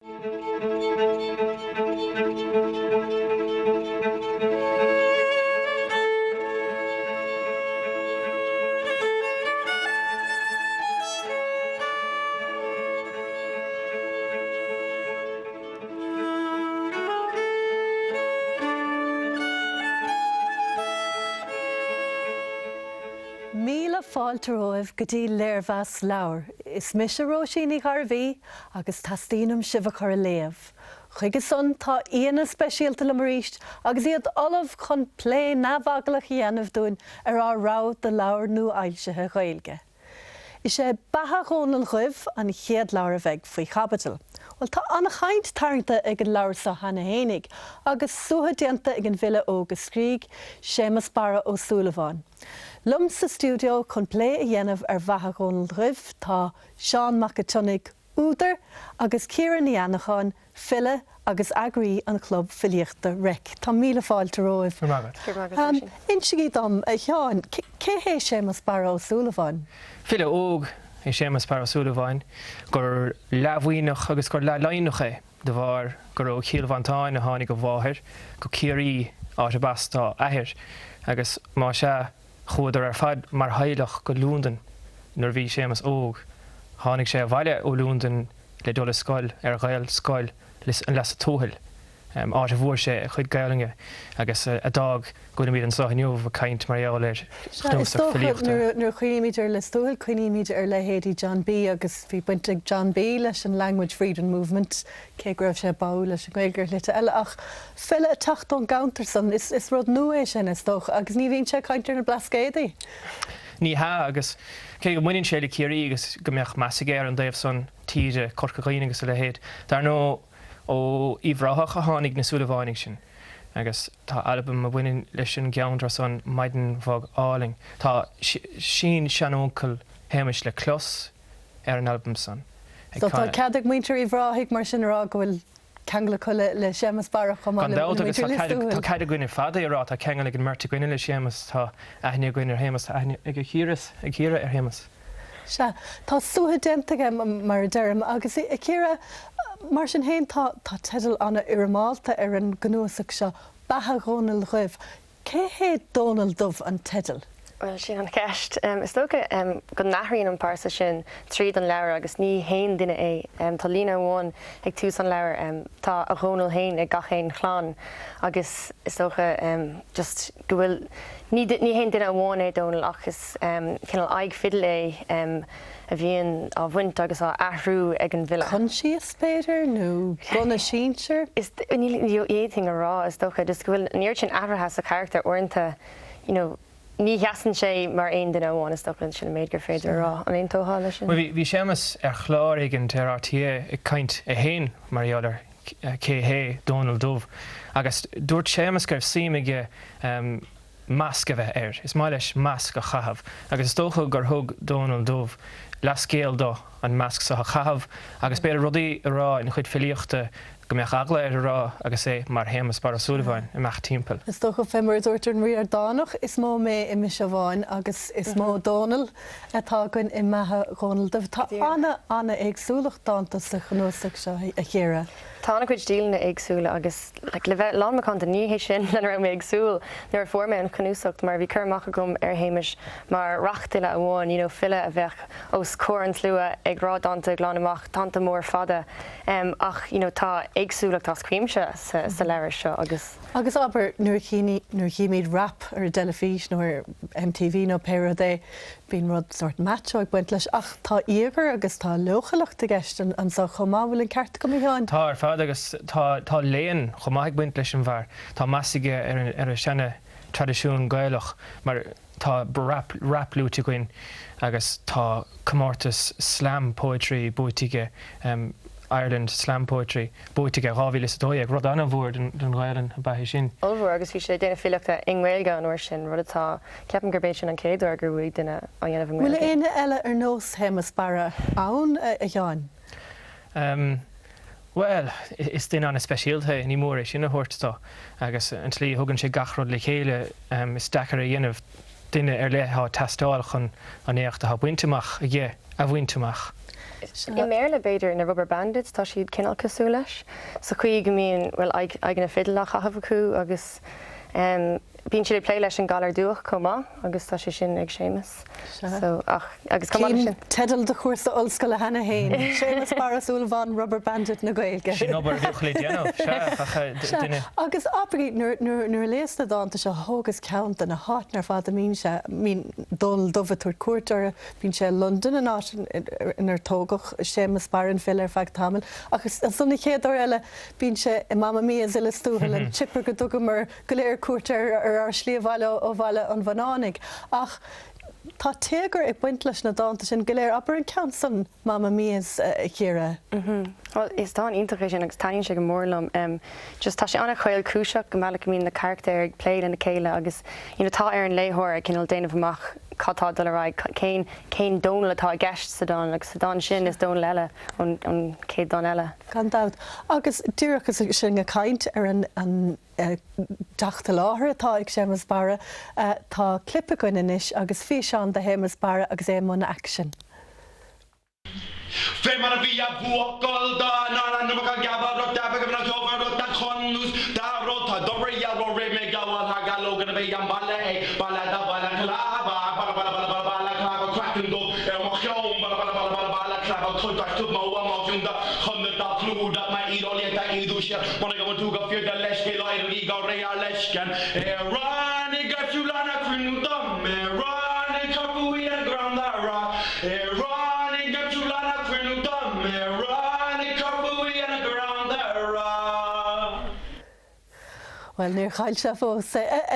Míle fáilteóibh go dtí Léirbheas leabhar, is mise róisíní Garbhí agus tastíonam sibh chur a léamh. Chuige son tá aana speisialta le maríist agus iad olamh chun plé nabhagalach dhéanamh dún ar á rád de leabhar nó ailsethe Gaeilge. Is sé batha rónal chuibh an chéad leabhar a bheith faoi chapital. Well, tá anna chaint tarnta ag an leabhar sa Hanna Hénig agus suatha déanta ag an bhile ógus scríg Séamus Barra ó Súlaváin. Lum sa studio chun plé a dhéanamh ar bhatha rónal chuibh tá Seán Macatonig údar agus Ciaran Ianachan fille agus agraí an club filiochta rec. Tá míle fáilte róibh. Insigí dom a Seán, cé hé Séamus Barra ó Súlaváin? Fille óg é Séamus Barra ó Súlaváin gur leabhaoinach agus gur lealainach é de bhar gur ó Chialbhantáin a tháinig go bmháthir go Ciarí áit a bastá aithir agus má se chuadar ar fad mar haidlach go Lúndan nuair bhí Séamus óg. Tháinig sé a bhaile ó Lúndan le dul scoil ar Gael scoil an leas a tóthil. Áit a bhuair sé chuid Gaelinge agus a dag gona míad an saithniuh a caint mar eol ar chnúsach filiochta. Nuair chuoiníidir le stóil chuoiníidir ar le héadí John B agus bhí buinte ag John B leis an Language Freedom Movement cé raibh sé bá leis an Gaeilgear lite eile ach fille a tacht don Gaunterson is rud nua é sin is dóch agus ní bhíonn sé caintear na blascéadaí. Ní ha agus cé go muinn sé le Ciarí agus go mbeadh measagéir an daobh son tíide corcaghine agus a le héad. Dar nó ó íomhráthach a tháinig na Súlaváinig sin. Agus tá albumm a bhaineann leis an geantar son Maidin Bhog Áling. Tá sin seanócail héimis le clos ar an albumm son. So tá ceadach muintear íomhráthach mar sin rá go bhfuil ceangla chuile le Séamus Barra chumá le agus tá caiide gine fada ará tá ceangla an marta gine le Séamus tá aithne gine ar Séamus ag chéire ar Séamus. Se tá suatha déntaige mar deirm agus i chéire mar sin héin tá tedal anna Iarmálta ar an gnuasach seo batha rónal chuibh. Cé hé dónal dubh an tedal? Well, sin an ceist. Is tócha go nachraíonn an páirsa sin tríd an leabhar agus ní haon duine é. Tá lína amháin ag tús an leabhar tá a rónal hain ag gachéin chláán agus is tócha just go bhfuil ní haon duine amháin é dónal ach is cinál aig fidal é a bhíonn á bhaint agus á athrú ag an bhile. Chun sios péidir nó gona sínsir? Is níl éting a rá is tócha just go bhfuil níor sin Éabha a character orintanta, ní heasan sé mar aon duine amháin is tócha sin méid gur féidir rá an aon tóthála sin. Bhí Séamus ar chláir ag an TRTA ag caint a héin mar eolar cé hé dónal dubh. Agus dúirt Séamus gur síimige measc a bheith air. Is má leis measc a chahabh. Agus is tócha gur thug dónal dubh le scéal dó an measc sa chahabh agus beidir rudaí a rá in chuid filiochta go mbeadh agla ar rá agus é mar Séamus Barra Súlaváin i meach timpeall. Is tócha fémar dúirtar an riar dánach is mó mé i Misseabháin agus is mó dónal atá goin i methe rónal dubh. Tá anna agsúlach dáanta sa ghnúsach seo a chéire. Tána chuid díalna agsúla agus le bheith lámachánta níhé sin le raibh mé agsúil nuair formé an chnúsacht mar bhí chuirmach gom ar héimis mar reachtaile amháin, fille a bheith os córan slua ag rádáanta glánamach tanta mór fada ach tá agsúlaach tá scuimse sa leabhar seo agus. Agus aber nuair chéimiid rap ar telefís nó ar MTV nó Péradé bíon rud sort matcho ag buint leis ach tá íogar agus tá lochalachta gceist an sa chomá bhfuil an ceart go maiáin. Tá ar fad agus tá léon chomá ag buint leis an bhar. Tá masaige ar a sena tradiisiún Gaelach mar tá rap lúte goin agus tá comórtas slam poetry buitige Ireland slam poetry buitige rábhíle dói ag rud anna bhór den Gailen a baithí sin. Olbhór agus bhí sé déanana filiochta inghilga an uair sin rud atá ceapan gur béid sin an céadú gur bhfuil duine a dhéanamh an bhfuil aine eile ar nós Séamus Barra ann a gháin? Well, is duine anna speisialta ní mór é sin a thuirtá agus an tlí thugann sé gachrod le chéile is dechar a dhéanamh duine ar lethá testáil chun an éocht a buinteach a ghé a bhainteach. I méle beidir na rubber bandits tá siad cinál cosú leis, so chuig go mín bhfuil ag na fidal a chahabh acu agus bíonn siad play leis an galar dúach comá agus tá sé sin ag sémas. So agus Cín tedal de chuirsa ollscoil a hena hain. Sémas Barras Ullmhan rubber bandit na Gaeilge. Sin obair dúchlí déanamh Agus ábrí nuair léasta dáanta se thógus count an na háit nar fád mín se mín dul dofaúir cuairtar bín sé London an áit inar tógach sémas bar an fill ar feag tamil. Agus an sunna chéadú eile bín sé i Mamma Mia is stúhall an chipper go dugam mar go léir cuairtar ar slíomhhaile ó bhaile an bhanánig. Ach tá téagar ag buint leis na dáanta sin go léir aber an count san Mamma Mia's chéire. Well, is tá an integration sin agus taíonn sé go mórlam. Just tá sé anna chuil cúiseach go meach mín na character ag pléid in na céile agus tá ar an léthir ag cinál déanamh amach catá dul raig céin dónal atá a gceist sa dán agus sa dán sin is dónal eile an céad dán eile. Gan dat. Agus dúrachas sin a caint ar an deachta láthair atá ag sémas bara tá clipa goin inis agus fi seán de hémas bara agus é mna action. Femana via buokolda nana numaka gaba rota begna jova rota khonus da rota dobria rore mega wal hagalo gonna be yambale bala da bala klava bala klava cracking go emotion bala klava kontakt to mo junda khonda da kluda ma idoleta idusha monica motuga fjeda leske lair liga real lesken rani gatulana kvinnudam rani kapuia grandara rani gatulana Well, níor chail se fós.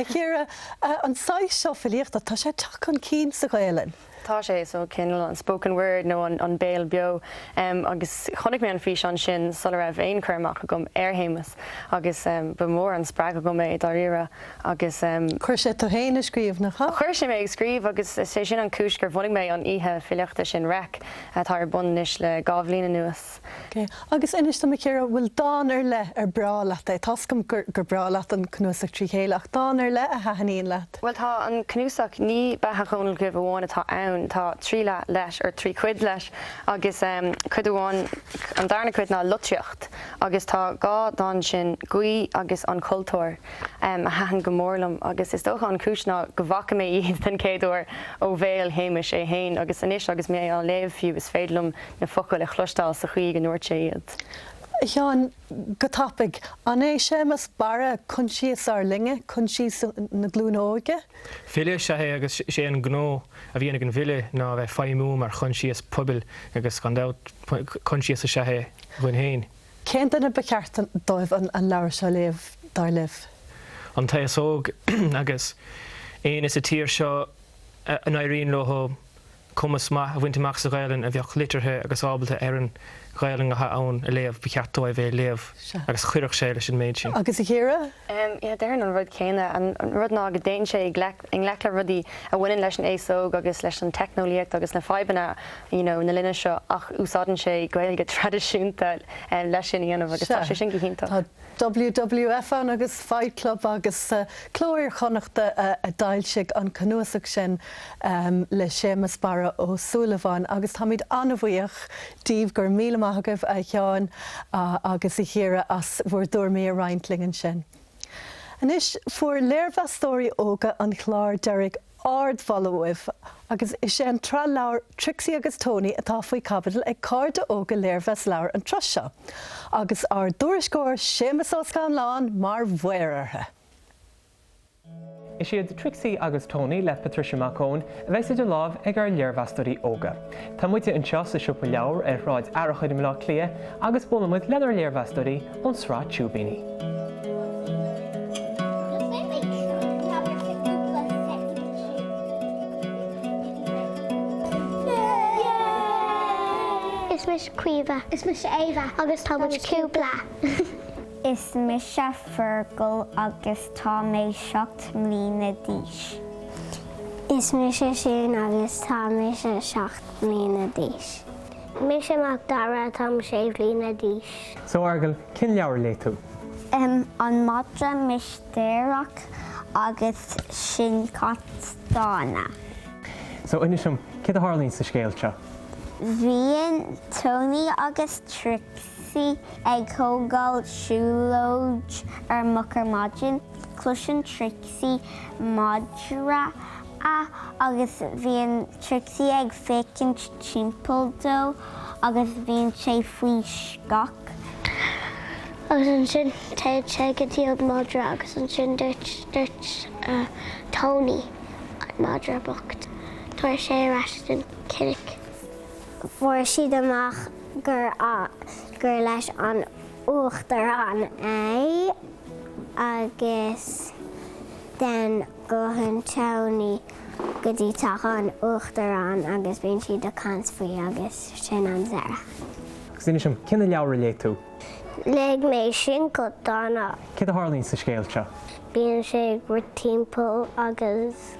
Chéire an sáis seo filiíocht tá sé teach an cín sa Gaeilin. Tá sé so cinál an spoken word nó an béal bio agus chonig mé an fís an sin sul raibh éon chuirmach gom airhémas agus ba mór an sppraag go mé dá rire agus chuir sé tú héana scríomh nach chuir sé mé ag scríomh agus sé sin an cúis gur bhnig mé an ihe filiachta sin rec tá ar bunis le gábhlína nuas. Agus inis tá chéire bhfuil dáin ar le ar brálaat é tascam gur brálaat an cnúsach trí chéile ach dáin ar le a hahaníon leat. Well tá an cnúsach ní betha chunal go bhháin atá ann tá trí leis ar trí cuid leis agus chud bháin an darna cuid ná lutreacht agus tá gá dáin sin guí agus an cultúr a hahan go mórlam agus is dócha an cúisná go bhacha mé iad den céadúir ó bhéal héimis é hain agus inis agus mé an léamhfiú is féidlumm na focail le chlustáil sa chuí an nuair séiad. Seán go tapig an é sémas bara chun síos ar linge chun síos na glúnóige? File sé agus sé an gnó a bhíonna an bhile ná bheith feimú mar chun síos pobil agus chun síos a sethe bhain héin. Cén duna beceart dóibh an leabhar seo léamh dar libh? An ta sóg agus éon is a tír seo an éiríonn lotha cumas a bhainteach sa Gaeilin a bheoh litirthe agus ábalta ar an Gaeilin athe ann a léamh beceartó a bheith léamh agus chuireach sé leis an méid sin. Agus i chéire? Déir an rud céine an rud ná go déon sé in leachla rudí a bhainean leis an éasóg agus leis an technolíocht agus na fábanna na linne seo ach úsáidan sé Gaeilge tradiisiúnta leis sin dhéanamh agus tá sé sin go hinnta. WWF an agus Fight Club agus chlóir chonachta a dailsigh an cnúsach sin le sémas bara ó Súlahán agus tá míad anmhaíoch díobh gur míle maithagah a cheáin agus i chéire as bhfuair dúir mé a reintlingen sin. Anis fuair Léirbheas stórí óga an chláir deireadh ard followibh agus is sé an trá leabhar Trixie agus Tony atá faoi capital ag cárda óga Léirbheas leabhar an tros seo agus ar dúriscóir sémas oscán lán mar bhuairartha. Is siad Trixie agus Tony le Patricia McCone a bheith de lámh ag ar Léirbheas stórí óga. Tá muide an teas a siúpa leabhar ar ráid airchuid im lá clia agus bolamuid lenar Léirbheas stórí ón srá tiúbíní. Is mis Caoimhe. Is mis Éabha. Agus tá muid cúpla. Is mis Fergal agus tá mé 7 mbliana d'aois. Is mis sin agus tá mé 7 mbliana d'aois. Mis amach dara tá sé mbliana d'aois. So Argal, cin leabhar le tú? An madra mis déireach agus sin cat dána. So inisum, cid a hálíonn sa scéal seo? Bhíonn Tony agus Trixie ag cógáil siúlóid ar mucar maidin, cloiseann Trixie madra agus bhíonn Trixie ag fécinn timpeall dó agus bhíonn sé faoi scach. Agus an sin téad sé go dtíobh madra agus an sin dúirt Tony an madra bocht. Tuair sé rastin cinnic. Fuair siad amach gur leis an uachtarán é agus den gohann Tony go dtí tacha an uachtarán agus bhíonn siad a cans faoi agus sin an Zara. Agus duine sem cinna leabhar le tú. Léig mé sin go dána. Cé a hálíonn sa scéalte? Bíonn sé gur timpeall agus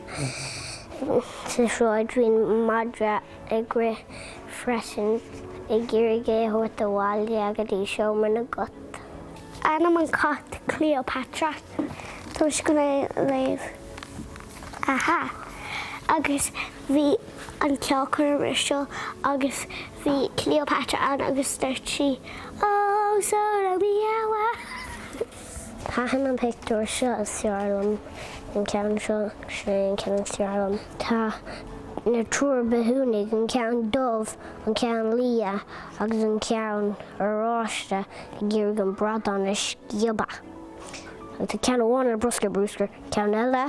sa sráidhíonn madra ag gur freisin i ggéirigé thuirt a bháilí agad í seomar na got. Anam an cat Cleopatra, tuais go léamh aha. Agus bhí an ceolcar seo agus bhí Cleopatra an agus dúirt si, "Oh, Sora Éabha." Thahan an pictiúir seo is Searlam an ceann seo sé an ceann Searlam. Tá na trúr beúnig an ceann dómh, an ceann lia agus an ceann aráiste i ggéirigh an bradan is Éabha. Tá ceann bháin ar brusca ceann eile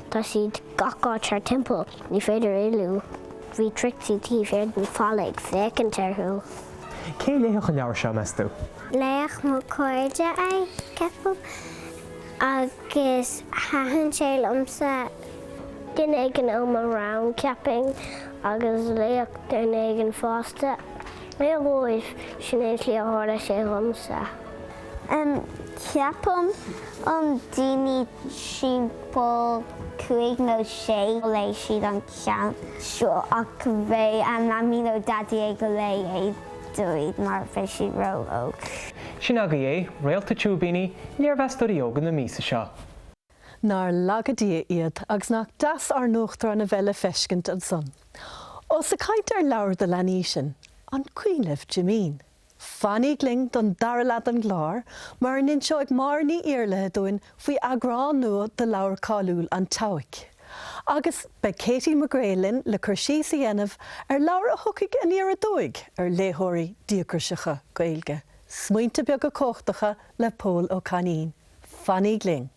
tá siad gachát ar timpeall ní féidir éilú. Bhí Trixie tí féidir an fála ag fécinn tarthú. Cé léoch an leabhar seo meastú? Léach mo cóide é ceapam agus thahann sé lomsa duine ag an round capping agus léach duine ag an fásta. Léamh sin é cléothra sé lomsa. Ceapam an daoine timpeall 5 nó 6 lei siad an ceann seo ach bheith an mamí nó daddy ag go lei é dúid mar bheith siad róg. Sin aga é, réalta túbíní, Léirbheas óga na mísa seo. Nar lagadí iad agus nach das ar nuachtar na bheile feiscint an son. Os sa caiint ar leabhar de leanaí sin, an cuiineh Jimín. Fanigling don darlad an glár, mar nin seo ag marní iarlathe dúin faoi agrán nua de leabhar cáúil an Tábhac. Agus be Katie McGrailin le chuirsí sa dhéanamh ar leabhar a thucaigh an iar a dóig ar léthirí díochaiseacha Gaeilge. Smaointe beag a cóchtacha le Pól Ó Caoimhe. Fanigling.